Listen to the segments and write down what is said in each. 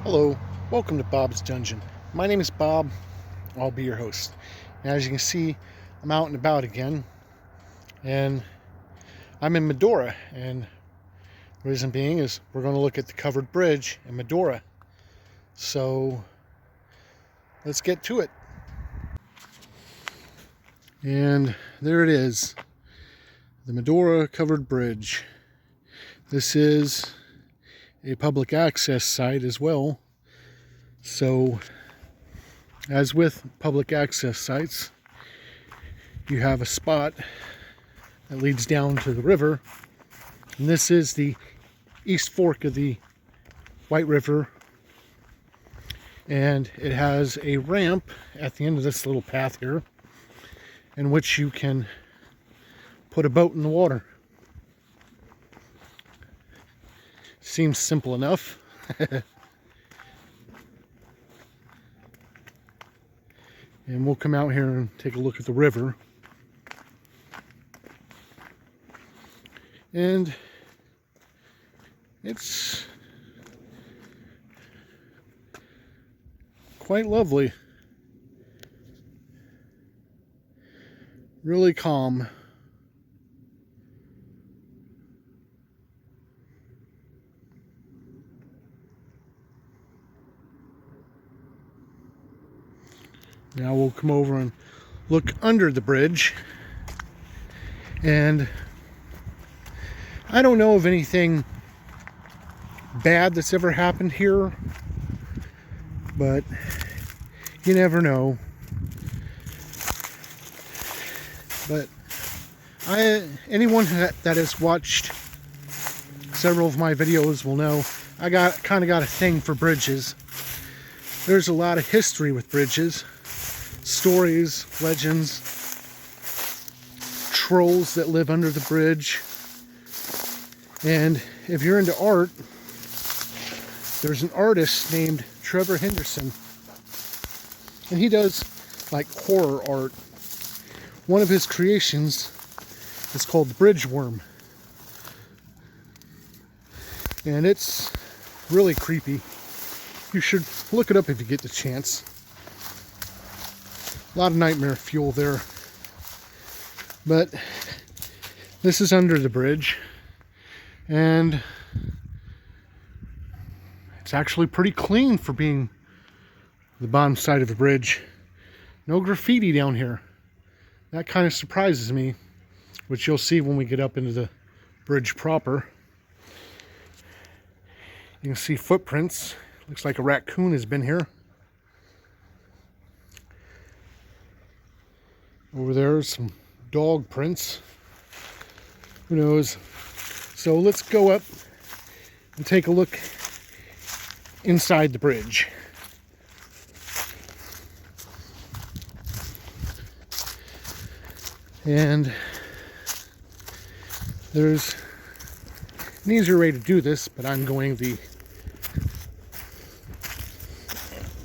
Hello, welcome to Bob's Dungeon. My name is Bob, I'll be your host. And as you can see, I'm out and about again, and I'm in Medora, and the reason being is we're going to look at the covered bridge in Medora. So, let's get to it. And there it is, the Medora covered bridge. This is a public access site as well. So, as with public access sites, you have a spot that leads down to the river, and this is the east fork of the White River, and it has a ramp at the end of this little path here in which you can put a boat in the water. Seems simple enough. And we'll come out here and take a look at the river. And it's quite lovely. Really calm. Now we'll come over and look under the bridge, and I don't know of anything bad that's ever happened here, but you never know. But anyone that has watched several of my videos will know I kind of got a thing for bridges. There's a lot of history with bridges. Stories, legends, trolls that live under the bridge. And if you're into art, there's an artist named Trevor Henderson, and he does like horror art. One of his creations is called the Bridge Worm, and it's really creepy. You should look it up if you get the chance. A lot of nightmare fuel there. But this is under the bridge, and it's actually pretty clean for being the bottom side of the bridge. No graffiti down here. That kind of surprises me, which you'll see when we get up into the bridge proper. You can see footprints. Looks like a raccoon has been here. Over there, some dog prints. Who knows? So let's go up and take a look inside the bridge. And there's an easier way to do this, but I'm going the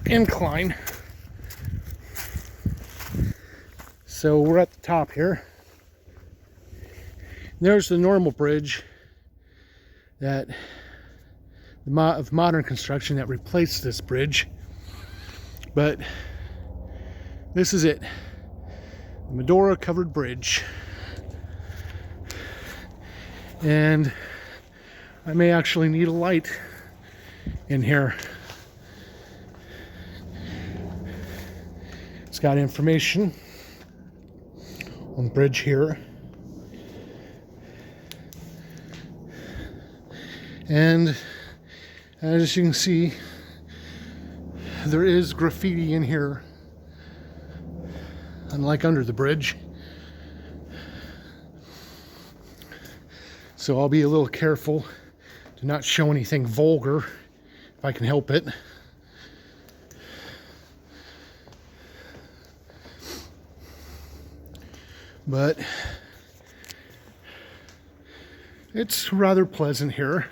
incline. So we're at the top here. There's the normal bridge that of modern construction that replaced this bridge. But this is it. The Medora covered bridge. And I may actually need a light in here. It's got information on the bridge here, and as you can see, there is graffiti in here, unlike under the bridge. So I'll be a little careful to not show anything vulgar if I can help it. But it's rather pleasant here.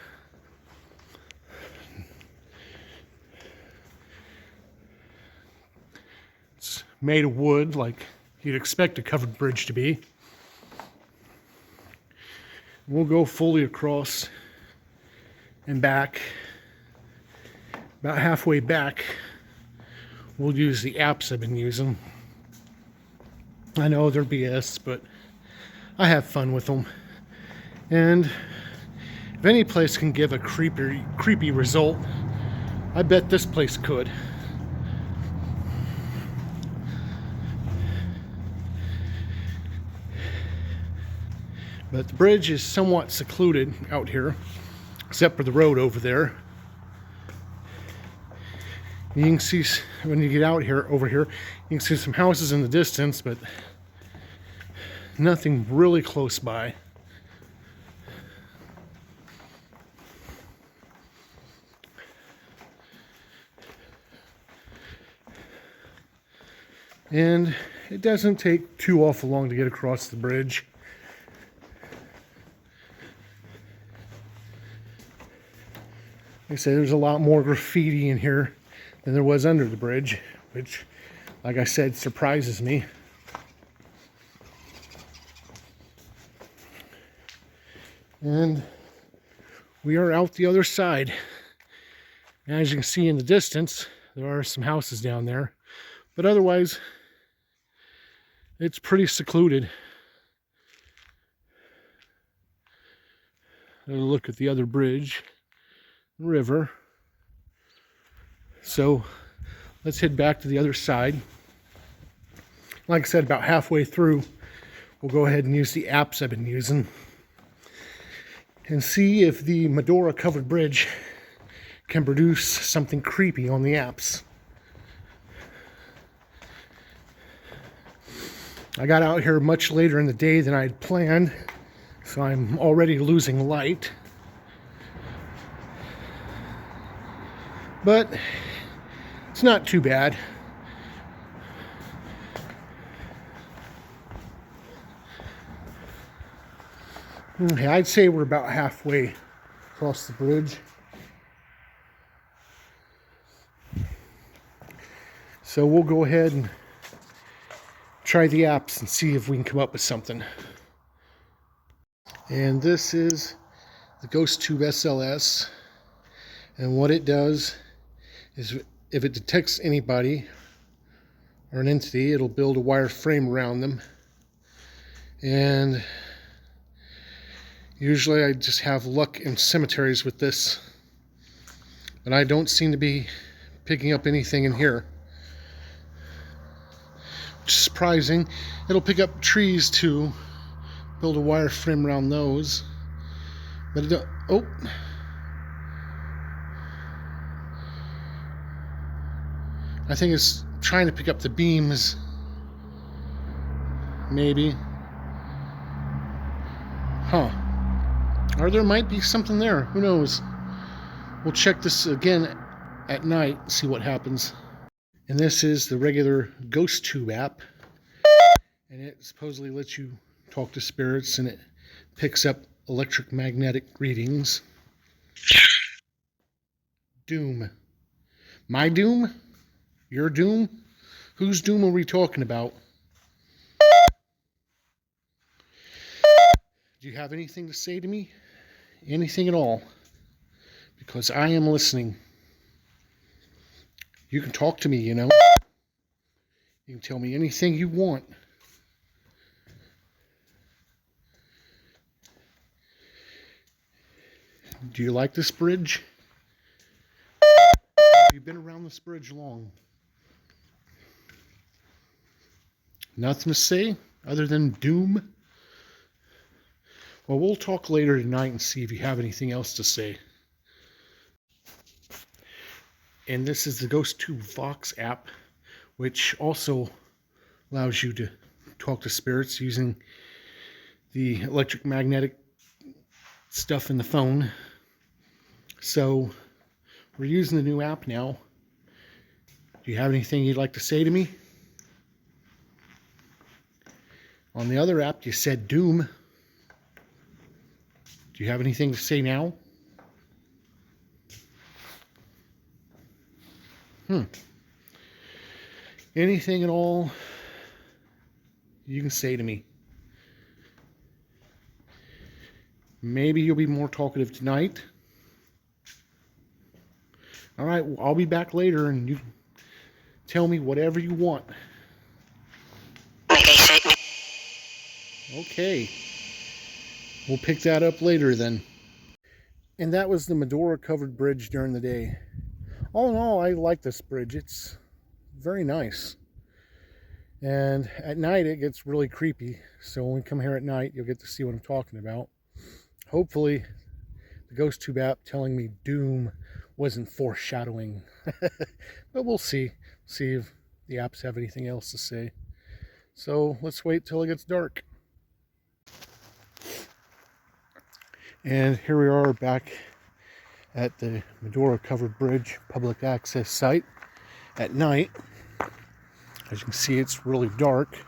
It's made of wood like you'd expect a covered bridge to be. We'll go fully across and back about halfway back, we'll use the apps I've been using. I know they're BS, but I have fun with them. And if any place can give a creepy result, I bet this place could. But the bridge is somewhat secluded out here, except for the road over there. You can see, when you get out here, over here, you can see some houses in the distance, but nothing really close by. And it doesn't take too awful long to get across the bridge. Like I say, there's a lot more graffiti in here than there was under the bridge, which, like I said, surprises me. And we are out the other side. And as you can see in the distance, there are some houses down there, but otherwise, it's pretty secluded. Another look at the other bridge, river. So let's head back to the other side. Like I said, about halfway through, we'll go ahead and use the apps I've been using and see if the Medora covered bridge can produce something creepy on the apps. I got out here much later in the day than I had planned, so I'm already losing light. But it's not too bad. Okay, I'd say we're about halfway across the bridge. So we'll go ahead and try the apps and see if we can come up with something. And this is the Ghost Tube SLS. And what it does is if it detects anybody or an entity, it'll build a wire frame around them. And usually I just have luck in cemeteries with this, but I don't seem to be picking up anything in here. Which is surprising. It'll pick up trees too, build a wire frame around those, but it don't. Oh, I think it's trying to pick up the beams, maybe. Huh. Or there might be something there. Who knows? We'll check this again at night, see what happens. And this is the regular Ghost Tube app. And it supposedly lets you talk to spirits, and it picks up electromagnetic readings. Doom. My doom? Your doom? Whose doom are we talking about? Do you have anything to say to me? Anything at all? Because I am listening. You can talk to me, you know. You can tell me anything you want. Do you like this bridge? Have you been around this bridge long? Nothing to say other than doom? Well, we'll talk later tonight and see if you have anything else to say. And this is the Ghost Tube Vox app, which also allows you to talk to spirits using the electromagnetic stuff in the phone. So we're using the new app now. Do you have anything you'd like to say to me? On the other app, you said doom. Do you have anything to say now? Anything at all you can say to me. Maybe you'll be more talkative tonight. All right, well, I'll be back later and you tell me whatever you want. Okay. We'll pick that up later then. And that was the Medora covered bridge during the day. All in all, I like this bridge. It's very nice. And at night, it gets really creepy. So when we come here at night, you'll get to see what I'm talking about. Hopefully, the ghost tube app telling me doom wasn't foreshadowing. But we'll see. See if the apps have anything else to say. So let's wait till it gets dark. And here we are back at the Medora Covered Bridge public access site at night. As you can see, it's really dark.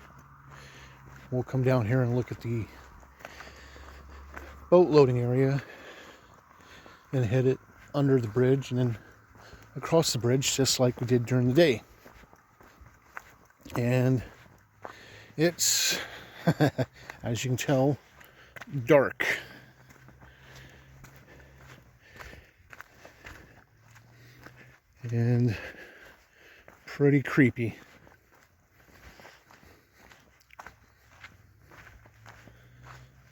We'll come down here and look at the boat loading area and head it under the bridge and then across the bridge just like we did during the day. And it's, as you can tell, dark. And pretty creepy.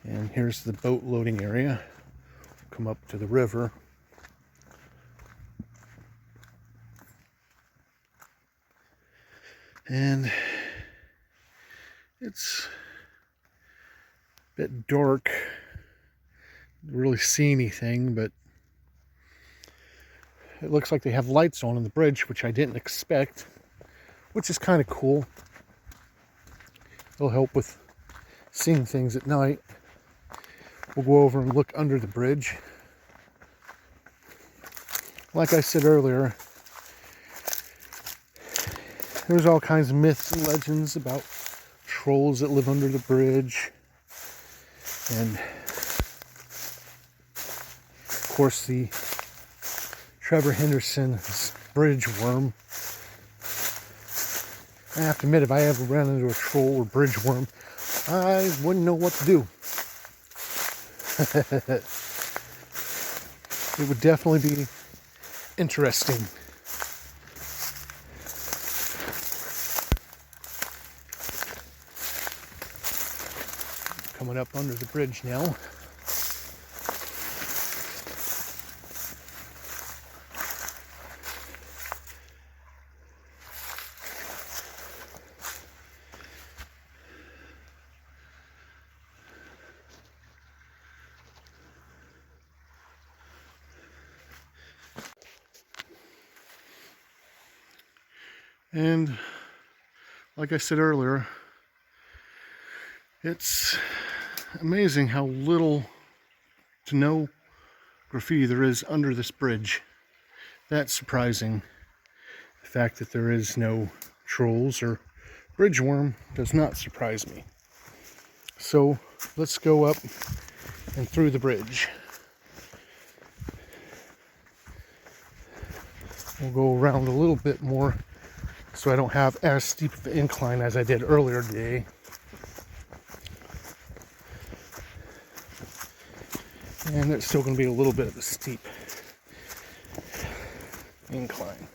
And here's the boat loading area. Come up to the river. And it's a bit dark. Don't really see anything, but it looks like they have lights on the bridge, which I didn't expect, which is kind of cool. It'll help with seeing things at night. We'll go over and look under the bridge. Like I said earlier, there's all kinds of myths and legends about trolls that live under the bridge. And of course the Trevor Henderson's bridge worm. I have to admit, if I ever ran into a troll or bridge worm, I wouldn't know what to do. It would definitely be interesting. Coming up under the bridge now. And like I said earlier, it's amazing how little to no graffiti there is under this bridge. That's surprising. The fact that there is no trolls or bridge worm does not surprise me. So let's go up and through the bridge. We'll go around a little bit more so I don't have as steep of an incline as I did earlier today. And it's still going to be a little bit of a steep incline.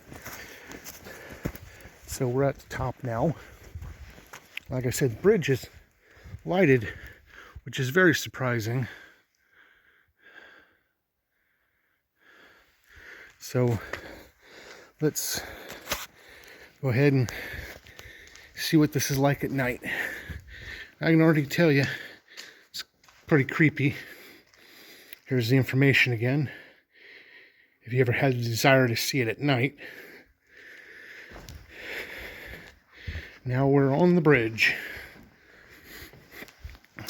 So we're at the top now. Like I said, the bridge is lighted, which is very surprising. So let's go ahead and see what this is like at night. I can already tell you, it's pretty creepy. Here's the information again. If you ever had the desire to see it at night. Now we're on the bridge.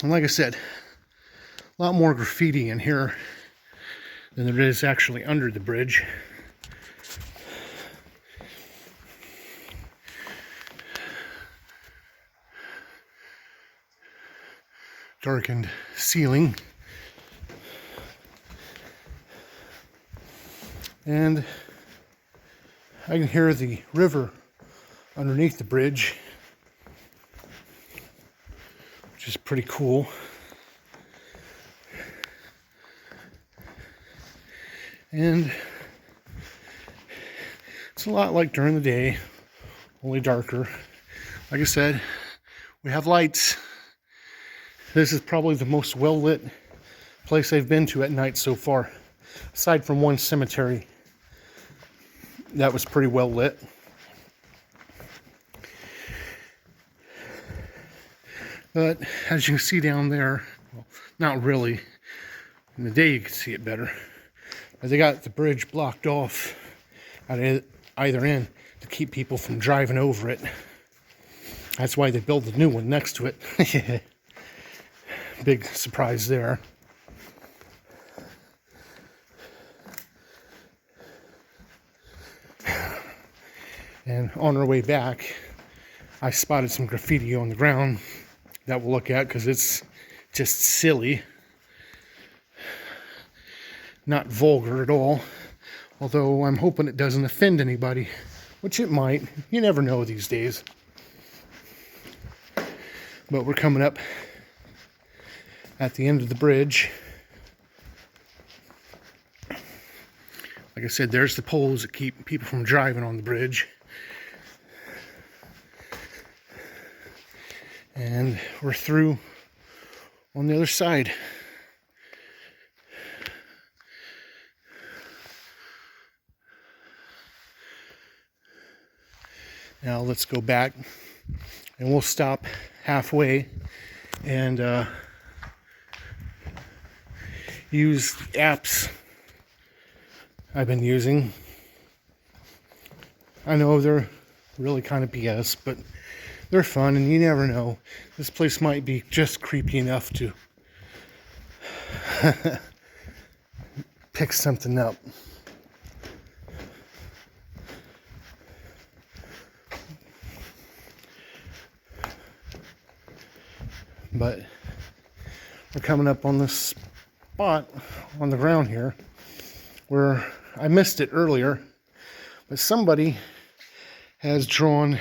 And like I said, a lot more graffiti in here than there is actually under the bridge. Darkened ceiling. And I can hear the river underneath the bridge, which is pretty cool. And It's a lot like during the day, only darker. Like I said, we have lights. This is probably the most well-lit place I've been to at night so far, aside from one cemetery that was pretty well lit. But as you can see down there, well, not really. In the day you can see it better. But they got the bridge blocked off at either end to keep people from driving over it. That's why they built the new one next to it. Big surprise there. And on our way back, I spotted some graffiti on the ground that we'll look at because it's just silly. Not vulgar at all. Although I'm hoping it doesn't offend anybody, which it might. You never know these days. But we're coming up at the end of the bridge. Like I said, there's the poles that keep people from driving on the bridge. And we're through on the other side. Now let's go back and we'll stop halfway and use the apps I've been using. I know they're really kind of BS, but they're fun, and you never know. This place might be just creepy enough to pick something up. But we're coming up on this spot on the ground here where I missed it earlier, but somebody has drawn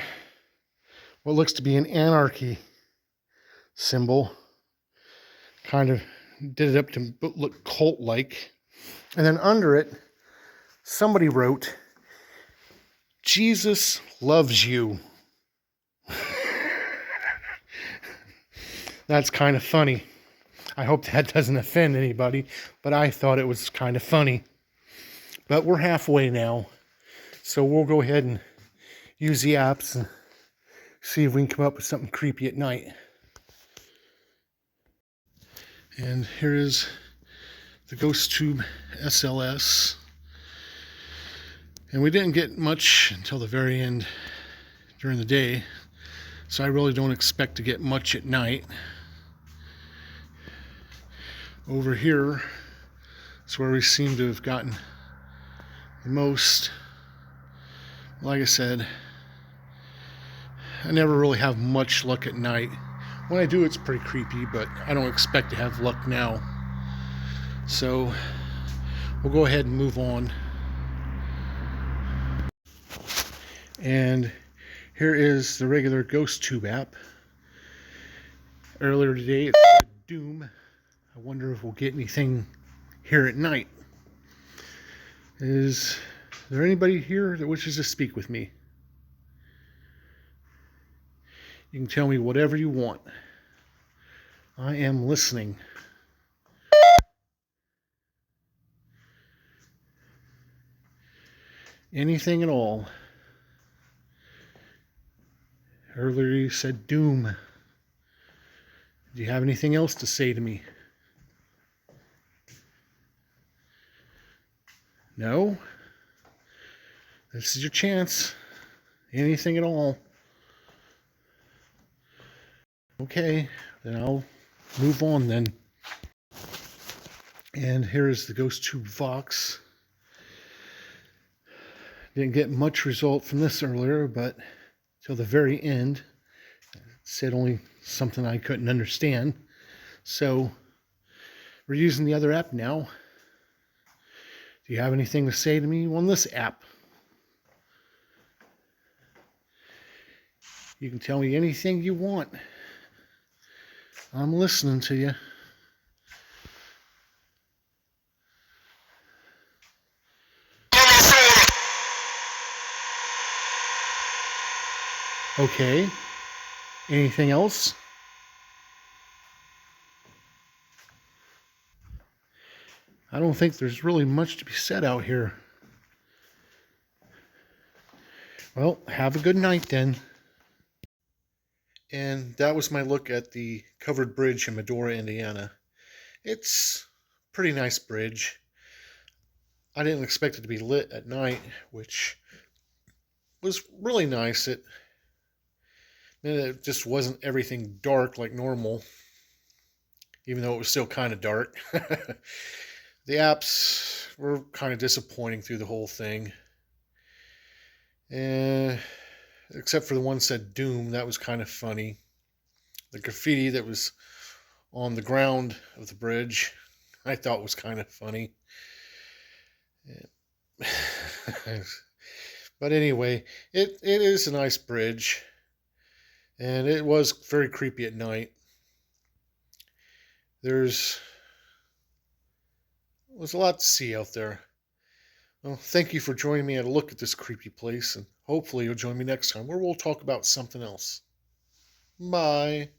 what looks to be an anarchy symbol. Kind of did it up to look cult-like. And then under it, somebody wrote, "Jesus loves you." That's kind of funny. I hope that doesn't offend anybody, but I thought it was kind of funny. But we're halfway now, so we'll go ahead and use the apps and see if we can come up with something creepy at night. And here is the Ghost Tube SLS. And we didn't get much until the very end during the day, so I really don't expect to get much at night. Over here is where we seem to have gotten the most. Like I said, I never really have much luck at night. When I do, it's pretty creepy, but I don't expect to have luck now. So we'll go ahead and move on. And here is the regular Ghost Tube app. Earlier today it said Doom. I wonder if we'll get anything here at night. Is there anybody here that wishes to speak with me? You can tell me whatever you want. I am listening. Anything at all. Earlier you said Doom. Do you have anything else to say to me? No? This is your chance. Anything at all. Okay, then I'll move on then. And here is the Ghost Tube Vox. Didn't get much result from this earlier, but till the very end, it said only something I couldn't understand. So we're using the other app now. Do you have anything to say to me on this app? You can tell me anything you want. I'm listening to you. Okay. Anything else? I don't think there's really much to be said out here. Well, have a good night then. And that was my look at the covered bridge in Medora, Indiana. It's a pretty nice bridge. I didn't expect it to be lit at night, which was really nice. It just wasn't everything dark like normal, even though it was still kind of dark. The apps were kind of disappointing through the whole thing. And except for the one that said Doom, that was kind of funny. The graffiti that was on the ground of the bridge, I thought was kind of funny. But anyway, it is a nice bridge, and it was very creepy at night. There's a lot to see out there. Well, thank you for joining me at a look at this creepy place, and hopefully you'll join me next time where we'll talk about something else. Bye.